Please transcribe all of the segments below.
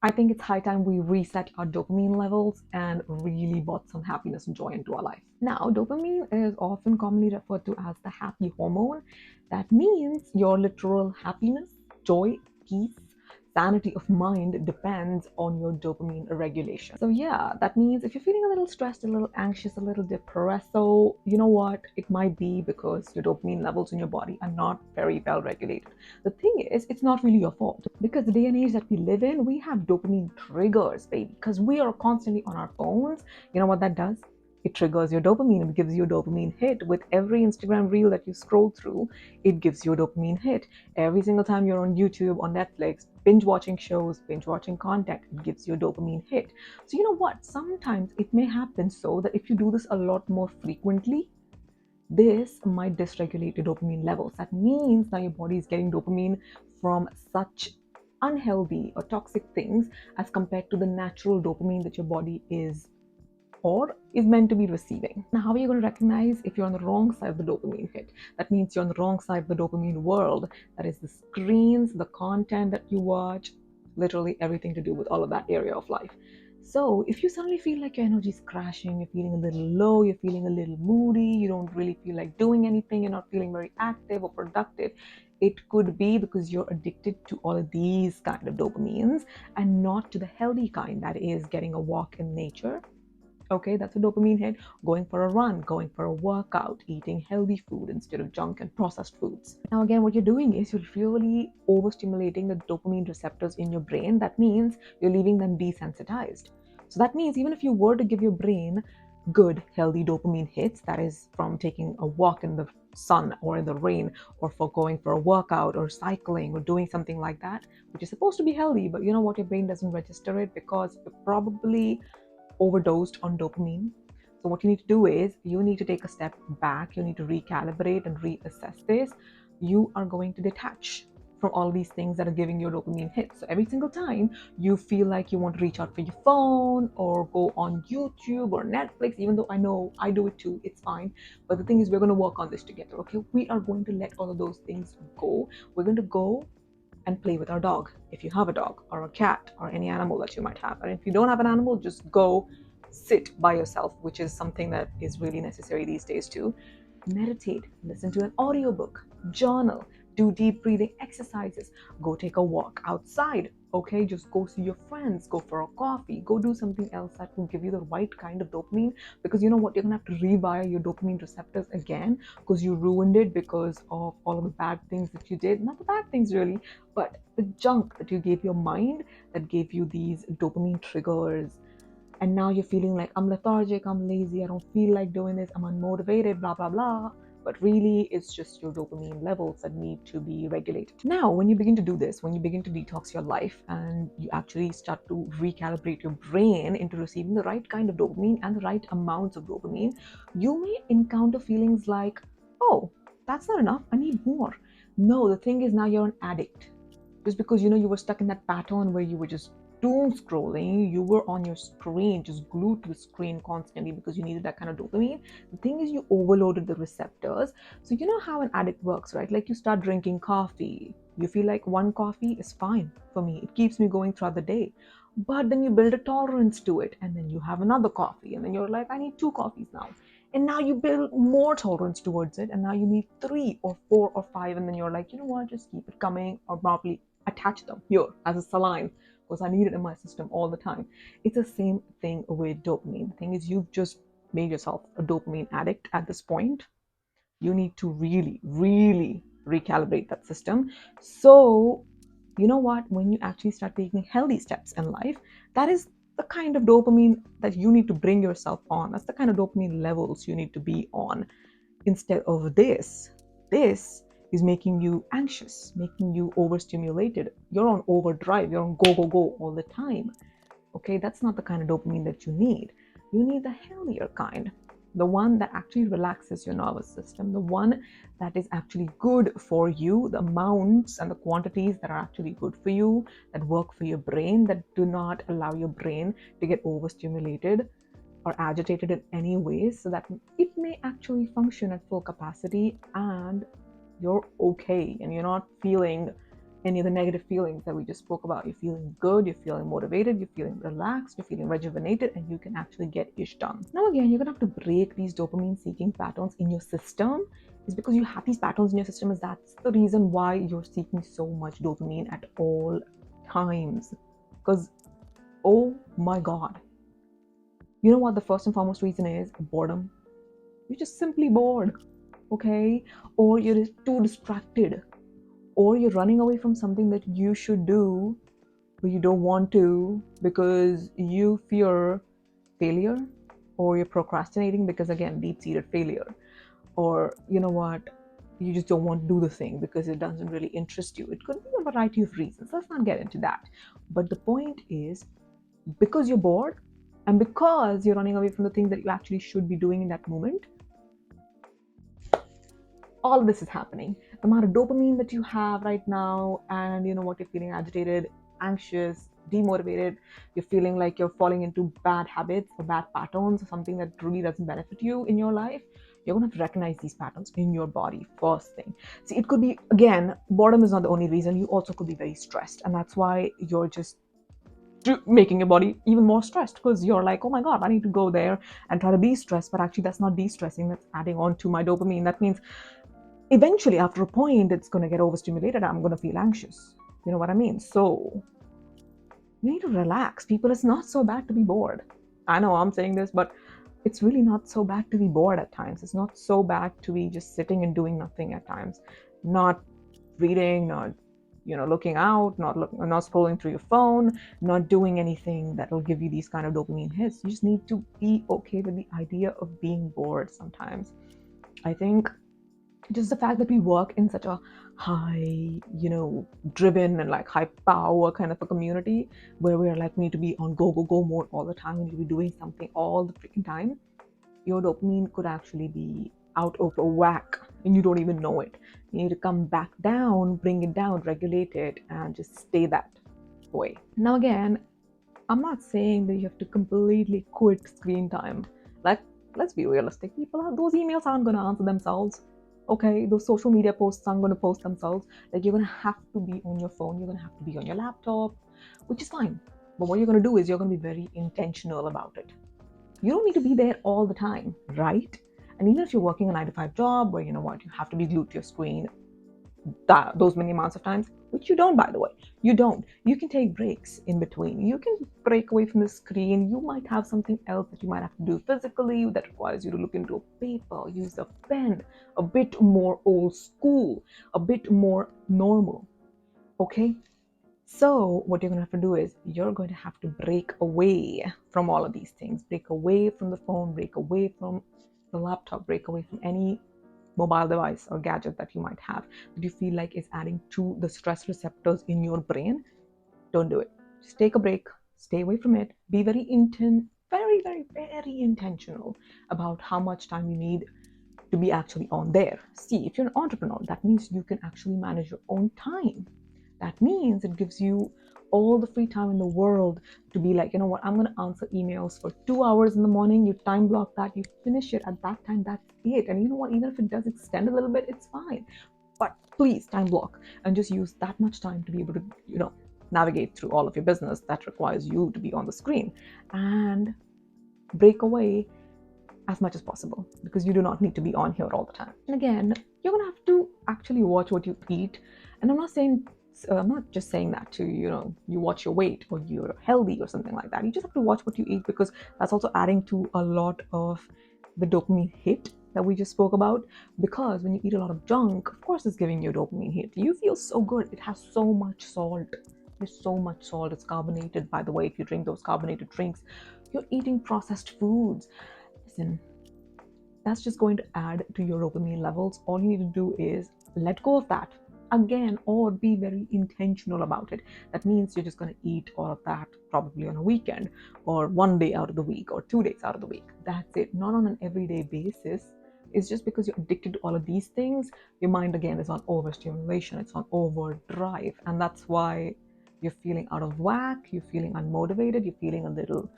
I think it's high time we reset our dopamine levels and really brought some happiness and joy into our life. Now, dopamine is often commonly referred to as the happy hormone. That means your literal happiness, joy, peace, sanity of mind depends on your dopamine regulation. So yeah, that means if you're feeling a little stressed, a little anxious, a little depressed, so you know what? It might be because your dopamine levels in your body are not very well regulated. The thing is, it's not really your fault because the day and age that we live in, we have dopamine triggers, baby, because we are constantly on our phones. You know what that does? It triggers your dopamine. It gives you a dopamine hit. With every Instagram reel that you scroll through, it gives you a dopamine hit. Every single time you're on YouTube, on Netflix, binge watching shows, binge watching content, it gives you a dopamine hit. So you know what? Sometimes it may happen so that if you do this a lot more frequently, this might dysregulate your dopamine levels. That means now your body is getting dopamine from such unhealthy or toxic things as compared to the natural dopamine that your body is or is meant to be receiving. Now, how are you going to recognize if you're on the wrong side of the dopamine hit? That means you're on the wrong side of the dopamine world. That is the screens, the content that you watch, literally everything to do with all of that area of life. So, if you suddenly feel like your energy is crashing, you're feeling a little low, you're feeling a little moody, you don't really feel like doing anything, you're not feeling very active or productive, it could be because you're addicted to all of these kind of dopamines and not to the healthy kind, that is getting a walk in nature. Okay, that's a dopamine hit. Going for a run, going for a workout, eating healthy food instead of junk and processed foods. Now, again, what you're doing is you're really overstimulating the dopamine receptors in your brain. That means you're leaving them desensitized. So that means even if you were to give your brain good, healthy dopamine hits, that is from taking a walk in the sun or in the rain, or for going for a workout or cycling or doing something like that, which is supposed to be healthy, but you know what? Your brain doesn't register it because you're probably overdosed on dopamine. So, what you need to do is you need to take a step back, you need to recalibrate and reassess this. You are going to detach from all these things that are giving you dopamine hits. So, every single time you feel like you want to reach out for your phone or go on YouTube or Netflix, even though I know I do it too, it's fine. But the thing is, we're going to work on this together, okay? We are going to let all of those things go. We're going to go and play with our dog if you have a dog or a cat or any animal that you might have. And if you don't have an animal, just go sit by yourself, which is something that is really necessary these days too. Meditate, listen to an audiobook, journal, do deep breathing exercises, go take a walk outside. Okay, just go see your friends, go for a coffee, go do something else that will give you the right kind of dopamine. Because you know what, you're gonna have to rewire your dopamine receptors again because you ruined it because of all of the bad things that you did. Not the bad things really, but the junk that you gave your mind that gave you these dopamine triggers. And now you're feeling like, I'm lethargic, I'm lazy, I don't feel like doing this, I'm unmotivated, blah blah blah. But really it's just your dopamine levels that need to be regulated. Now when you begin to do this, when you begin to detox your life and you actually start to recalibrate your brain into receiving the right kind of dopamine and the right amounts of dopamine, you may encounter feelings like, oh, that's not enough, I need more. No, the thing is, now you're an addict. Just because you were stuck in that pattern where you were just doom scrolling, you were on your screen, just glued to the screen constantly because you needed that kind of dopamine. The thing is, you overloaded the receptors. So you know how an addict works, right? Like, you start drinking coffee, you feel like one coffee is fine for me, it keeps me going throughout the day. But then you build a tolerance to it, and then you have another coffee, and then you're like, I need two coffees now. And now you build more tolerance towards it, and now you need three or four or five, and then you're like, you know what, just keep it coming, or probably attach them here as a saline because I need it in my system all the time. It's the same thing with dopamine. The thing is, you've just made yourself a dopamine addict at this point. You need to really, really recalibrate that system. So, you know what? When you actually start taking healthy steps in life, that is the kind of dopamine that you need to bring yourself on. That's the kind of dopamine levels you need to be on instead of this. This is making you anxious, making you overstimulated. You're on overdrive, you're on go, go, go all the time. Okay, that's not the kind of dopamine that you need. You need the healthier kind, the one that actually relaxes your nervous system, the one that is actually good for you, the amounts and the quantities that are actually good for you, that work for your brain, that do not allow your brain to get overstimulated or agitated in any way, so that it may actually function at full capacity and you're okay and you're not feeling any of the negative feelings that we just spoke about. You're feeling good, you're feeling motivated, you're feeling relaxed, you're feeling rejuvenated, and you can actually get ish done. Now, again, you're gonna have to break these dopamine seeking patterns in your system. Is because you have these patterns in your system, is that's the reason why you're seeking so much dopamine at all times. Because, oh my God, you know what the first and foremost reason is? Boredom. You're just simply bored, okay? Or you're too distracted, or you're running away from something that you should do but you don't want to because you fear failure, or you're procrastinating because, again, deep-seated failure, or you know what, you just don't want to do the thing because it doesn't really interest you. It could be a variety of reasons. Let's not get into that. But the point is, because you're bored and because you're running away from the thing that you actually should be doing in that moment, all of this is happening. The amount of dopamine that you have right now, and you know what, you're feeling agitated, anxious, demotivated, you're feeling like you're falling into bad habits or bad patterns or something that really doesn't benefit you in your life. You're going to have to recognize these patterns in your body first thing. See, it could be, again, boredom is not the only reason. You also could be very stressed, and that's why you're just making your body even more stressed, because you're like, oh my God, I need to go there and try to de-stress, but actually that's not de-stressing, that's adding on to my dopamine. That means eventually, after a point, it's going to get overstimulated. I'm going to feel anxious. You know what I mean? So you need to relax. People, it's not so bad to be bored. I know I'm saying this, but it's really not so bad to be bored at times. It's not so bad to be just sitting and doing nothing at times. Not reading, not looking out, not scrolling through your phone, not doing anything that will give you these kind of dopamine hits. You just need to be okay with the idea of being bored sometimes. I think just the fact that we work in such a high, driven and like high power kind of a community where we are like, we need to be on go mode all the time. We need to be doing something all the freaking time. Your dopamine could actually be out of whack and you don't even know it. You need to come back down, bring it down, regulate it, and just stay that way. Now, again, I'm not saying that you have to completely quit screen time. Like, let's be realistic. Those emails aren't going to answer themselves. Okay, those social media posts aren't going to post themselves. Like, you're going to have to be on your phone. You're going to have to be on your laptop, which is fine. But what you're going to do is you're going to be very intentional about it. You don't need to be there all the time, right? And even if you're working a 9-to-5 job where, you know what, you have to be glued to your screen those many amounts of times, which you don't, by the way. You don't. You can take breaks in between. You can break away from the screen. You might have something else that you might have to do physically that requires you to look into a paper, use a pen, a bit more old school, a bit more normal. Okay? So what you're going to have to do is you're going to have to break away from all of these things. Break away from the phone, break away from the laptop, break away from any mobile device or gadget that you might have that you feel like is adding to the stress receptors in your brain. Don't do it. Just take a break, stay away from it, be very very intentional about how much time you need to be actually on there. See, if you're an entrepreneur, that means you can actually manage your own time. That means it gives you all the free time in the world to be like, you know what, I'm going to answer emails for 2 hours in the morning. You time block that, you finish it at that time, that's it. And you know what, even if it does extend a little bit, it's fine. But please time block and just use that much time to be able to, navigate through all of your business that requires you to be on the screen, and break away as much as possible, because you do not need to be on here all the time. And again, you're going to have to actually watch what you eat. And I'm not just saying that to, you watch your weight or you're healthy or something like that. You just have to watch what you eat, because that's also adding to a lot of the dopamine hit that we just spoke about. Because when you eat a lot of junk, of course it's giving you a dopamine hit. You feel so good. It has so much salt. There's so much salt. It's carbonated, by the way. If you drink those carbonated drinks, you're eating processed foods. Listen, that's just going to add to your dopamine levels. All you need to do is let go of that again, or be very intentional about it. That means you're just going to eat all of that probably on a weekend, or 1 day out of the week, or 2 days out of the week. That's it. Not on an everyday basis. It's just because you're addicted to all of these things, your mind again is on overstimulation, it's on overdrive, and that's why you're feeling out of whack, you're feeling unmotivated, you're feeling a little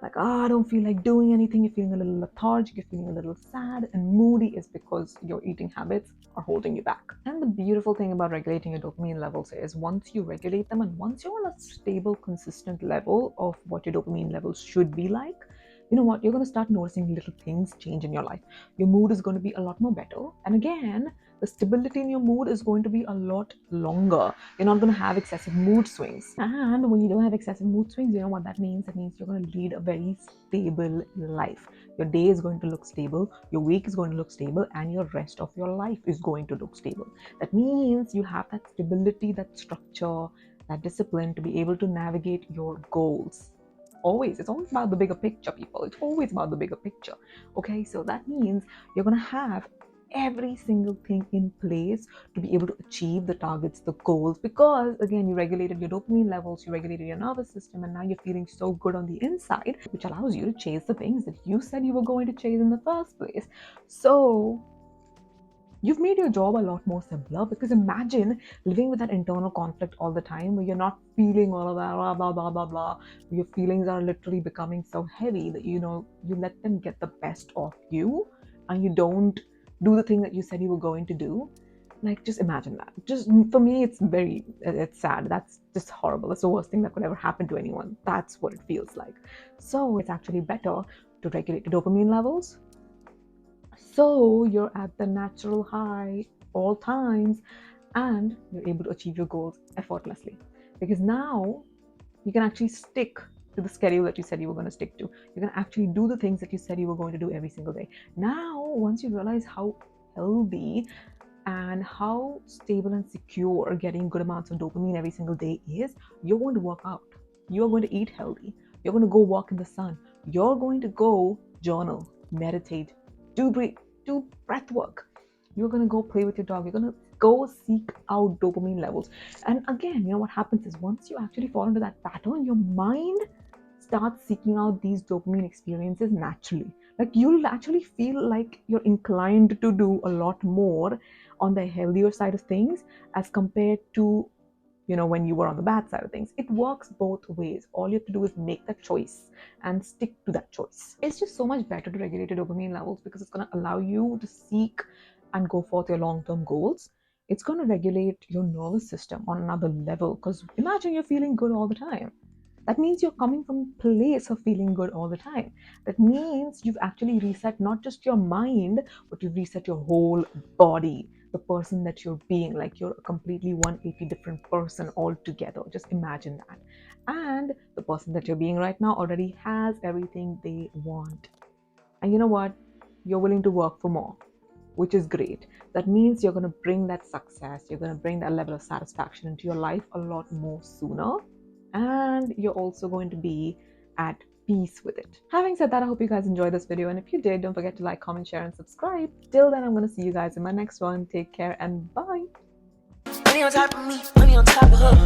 like, I don't feel like doing anything. You're feeling a little lethargic, you're feeling a little sad and moody, is because your eating habits are holding you back. And the beautiful thing about regulating your dopamine levels is once you regulate them and once you're on a stable, consistent level of what your dopamine levels should be like, you know what? You're going to start noticing little things change in your life. Your mood is going to be a lot more better. And again, the stability in your mood is going to be a lot longer. You're not going to have excessive mood swings. And when you don't have excessive mood swings, you know what that means? That means you're going to lead a very stable life. Your day is going to look stable, your week is going to look stable, and your rest of your life is going to look stable. That means you have that stability, that structure, that discipline to be able to navigate your goals. It's always about the bigger picture, people. It's always about the bigger picture. Okay, so that means you're going to have every single thing in place to be able to achieve the targets, the goals, because again, you regulated your dopamine levels, you regulated your nervous system, and now you're feeling so good on the inside, which allows you to chase the things that you said you were going to chase in the first place. So you've made your job a lot more simpler, because imagine living with that internal conflict all the time where you're not feeling all of that blah blah blah blah blah. Your feelings are literally becoming so heavy that you let them get the best of you and you don't do the thing that you said you were going to do. Like, just imagine that. Just for me, it's sad. That's just horrible. That's the worst thing that could ever happen to anyone. That's what it feels like. So it's actually better to regulate the dopamine levels, so you're at the natural high all times and you're able to achieve your goals effortlessly. Because now you can actually stick to the schedule that you said you were going to stick to. You can actually do the things that you said you were going to do every single day. Now, once you realize how healthy and how stable and secure getting good amounts of dopamine every single day is, you're going to work out. You're going to eat healthy. You're going to go walk in the sun. You're going to go journal, meditate, do breath work. You're going to go play with your dog. You're going to go seek out dopamine levels. And again, what happens is once you actually fall into that pattern, your mind starts seeking out these dopamine experiences naturally. Like, you'll actually feel like you're inclined to do a lot more on the healthier side of things as compared to when you were on the bad side of things. It works both ways. All you have to do is make that choice and stick to that choice. It's just so much better to regulate your dopamine levels because it's going to allow you to seek and go forth your long-term goals. It's going to regulate your nervous system on another level, because imagine you're feeling good all the time. That means you're coming from a place of feeling good all the time. That means you've actually reset not just your mind, but you've reset your whole body, the person that you're being. Like, you're a completely 180 different person altogether. Just imagine that. And the person that you're being right now already has everything they want. And you know what? You're willing to work for more, which is great. That means you're going to bring that success, you're going to bring that level of satisfaction into your life a lot more sooner. And you're also going to be at peace with it. Having said that, I hope you guys enjoyed this video. And if you did, don't forget to like, comment, share, and subscribe. Till then, I'm going to see you guys in my next one. Take care and bye. Money on top of me, money on top of her.